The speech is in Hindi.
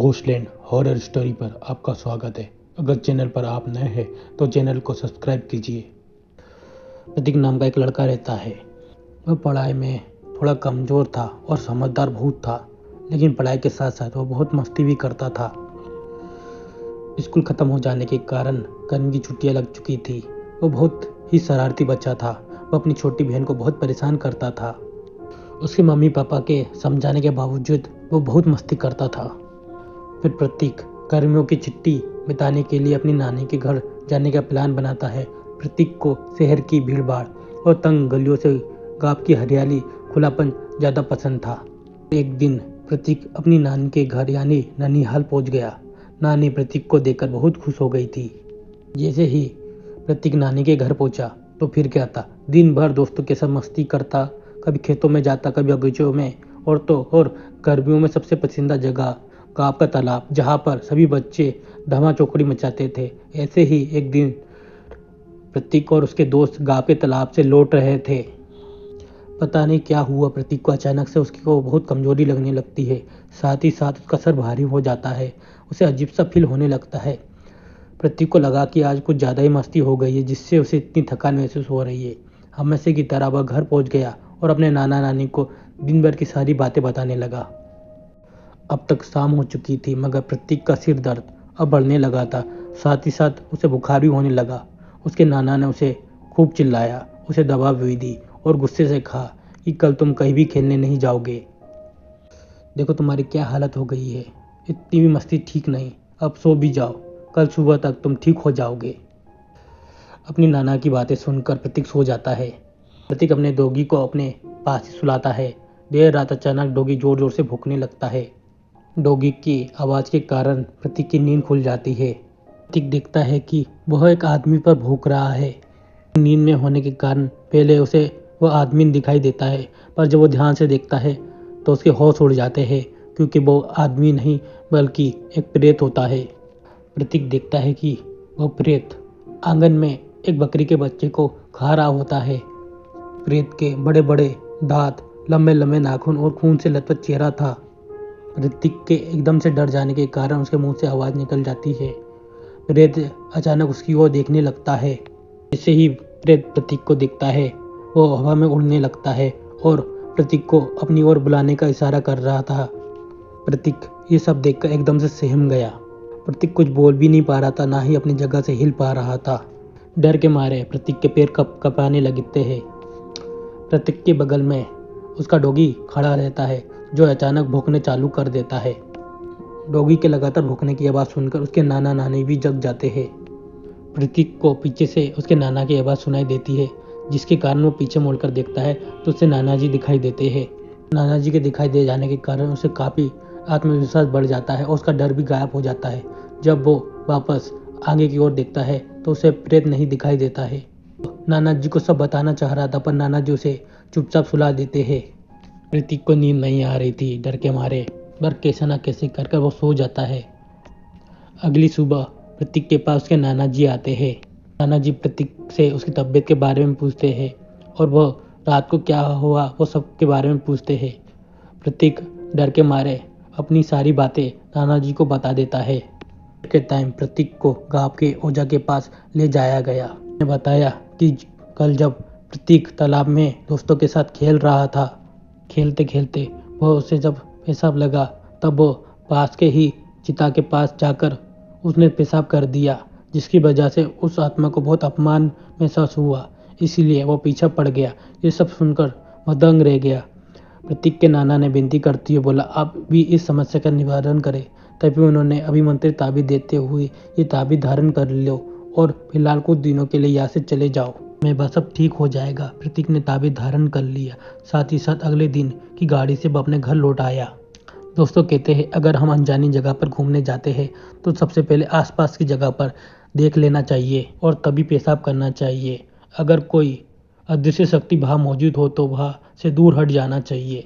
घोस्टलैंड हॉरर स्टोरी पर आपका स्वागत है। अगर चैनल पर आप नए हैं तो चैनल को सब्सक्राइब कीजिए। प्रतीक नाम का एक लड़का रहता है। वह पढ़ाई में थोड़ा कमज़ोर था और समझदार बहुत था, लेकिन पढ़ाई के साथ साथ वह बहुत मस्ती भी करता था। स्कूल ख़त्म हो जाने के कारण गर्मी की छुट्टियां लग चुकी थी। वह बहुत ही शरारती बच्चा था। वह अपनी छोटी बहन को बहुत परेशान करता था। उसके मम्मी पापा के समझाने के बावजूद वो बहुत मस्ती करता था। फिर प्रतीक गर्मियों की छुट्टी बिताने के लिए अपनी नानी के घर जाने का प्लान बनाता है। प्रतीक को शहर की भीड़भाड़ और तंग गलियों से गांव की हरियाली खुलापन ज़्यादा पसंद था। एक दिन प्रतीक अपनी नानी के घर यानी ननिहाल पहुंच गया। नानी प्रतीक को देखकर बहुत खुश हो गई थी। जैसे ही प्रतीक नानी के घर पहुंचा तो फिर क्या था, दिन भर दोस्तों के साथ मस्ती करता, कभी खेतों में जाता, कभी बगीचों में, और गर्मियों में सबसे पसंदीदा जगह गांव का तालाब, जहां पर सभी बच्चे धमा चौकड़ी मचाते थे। ऐसे ही एक दिन प्रतीक और उसके दोस्त गांव के तालाब से लौट रहे थे। पता नहीं क्या हुआ, प्रतीक को अचानक से उसकी को बहुत कमजोरी लगने लगती है। साथ ही साथ उसका सर भारी हो जाता है। उसे अजीब सा फील होने लगता है। प्रतीक को लगा कि आज कुछ ज़्यादा ही मस्ती हो गई है, जिससे उसे इतनी थकान महसूस हो रही है। हमेशा की तरह वह घर पहुंच गया और अपने नाना नानी को दिन भर की सारी बातें बताने लगा। अब तक शाम हो चुकी थी, मगर प्रतीक का सिर दर्द अब बढ़ने लगा था। साथ ही साथ उसे बुखार भी होने लगा। उसके नाना ने उसे खूब चिल्लाया, उसे दवा भी दी और गुस्से से कहा कि कल तुम कहीं भी खेलने नहीं जाओगे। देखो तुम्हारी क्या हालत हो गई है, इतनी भी मस्ती ठीक नहीं, अब सो भी जाओ, कल सुबह तक तुम ठीक हो जाओगे। अपनी नाना की बातें सुनकर प्रतीक सो जाता है। प्रतीक अपने डॉगी को अपने पास ही सुलाता है। देर रात अचानक डॉगी जोर जोर से भौंकने लगता है। डॉगी की आवाज़ के कारण प्रतीक की नींद खुल जाती है। प्रतीक देखता है कि वह एक आदमी पर भौंक रहा है। नींद में होने के कारण पहले उसे वह आदमी दिखाई देता है, पर जब वो ध्यान से देखता है तो उसके होश उड़ जाते हैं, क्योंकि वो आदमी नहीं बल्कि एक प्रेत होता है। प्रतीक देखता है कि वह प्रेत आंगन में एक बकरी के बच्चे को खा रहा होता है। प्रेत के बड़े बड़े दांत, लंबे लंबे नाखून और खून से लथपथ चेहरा था। प्रतीक के एकदम से डर जाने के कारण उसके मुंह से आवाज़ निकल जाती है। प्रेत अचानक उसकी ओर देखने लगता है। जैसे ही प्रेत प्रतीक को देखता है, वो हवा में उड़ने लगता है और प्रतीक को अपनी ओर बुलाने का इशारा कर रहा था। प्रतीक ये सब देखकर एकदम से सहम गया। प्रतीक कुछ बोल भी नहीं पा रहा था, ना ही अपनी जगह से हिल पा रहा था। डर के मारे प्रतीक के पैर कपाने लगते हैं। प्रतीक के बगल में उसका डॉगी खड़ा रहता है, जो अचानक भौंकने चालू कर देता है। डॉगी के लगातार भौंकने की आवाज़ सुनकर उसके नाना नानी भी जग जाते हैं। प्रतीक को पीछे से उसके नाना की आवाज़ सुनाई देती है, जिसके कारण वो पीछे मुड़कर देखता है तो उसे नाना जी दिखाई देते हैं। नाना जी के दिखाई दे जाने के कारण उसे काफ़ी आत्मविश्वास बढ़ जाता है और उसका डर भी गायब हो जाता है। जब वो वापस आगे की ओर देखता है तो उसे प्रेत नहीं दिखाई देता है। नाना जी को सब बताना चाह रहा था, पर नाना जी उसे चुपचाप सुला देते हैं। प्रतीक को नींद नहीं आ रही थी डर के मारे, पर कैसे ना कैसे कर वो सो जाता है। अगली सुबह प्रतीक के पास उसके नाना जी आते हैं। नाना जी प्रतीक से उसकी तबीयत के बारे में पूछते हैं और वह रात को क्या हुआ वो सब के बारे में पूछते हैं। प्रतीक डर के मारे अपनी सारी बातें नाना जी को बता देता है। के टाइम प्रतीक को गांव के ओझा के पास ले जाया गया। ने बताया कि कल जब प्रतीक तालाब में दोस्तों के साथ खेल रहा था, खेलते खेलते वह उसे जब पेशाब लगा, तब वो पास के ही चिता के पास जाकर उसने पेशाब कर दिया, जिसकी वजह से उस आत्मा को बहुत अपमान महसूस हुआ, इसीलिए वो पीछे पड़ गया। ये सब सुनकर वह दंग रह गया। प्रतीक के नाना ने विनती करती हुए बोला, आप भी इस समस्या का निवारण करें। तभी उन्होंने अभिमंत्रित ताबीज देते हुए ये ताबीज धारण कर लो और फिलहाल कुछ दिनों के लिए यहाँ से चले जाओ, मैं बस सब ठीक हो जाएगा। प्रतीक ने ताबीज धारण कर लिया। साथ ही साथ अगले दिन की गाड़ी से वह अपने घर लौट आया। दोस्तों कहते हैं, अगर हम अनजानी जगह पर घूमने जाते हैं तो सबसे पहले आसपास की जगह पर देख लेना चाहिए और तभी पेशाब करना चाहिए। अगर कोई अदृश्य शक्ति वहाँ मौजूद हो तो वहाँ से दूर हट जाना चाहिए।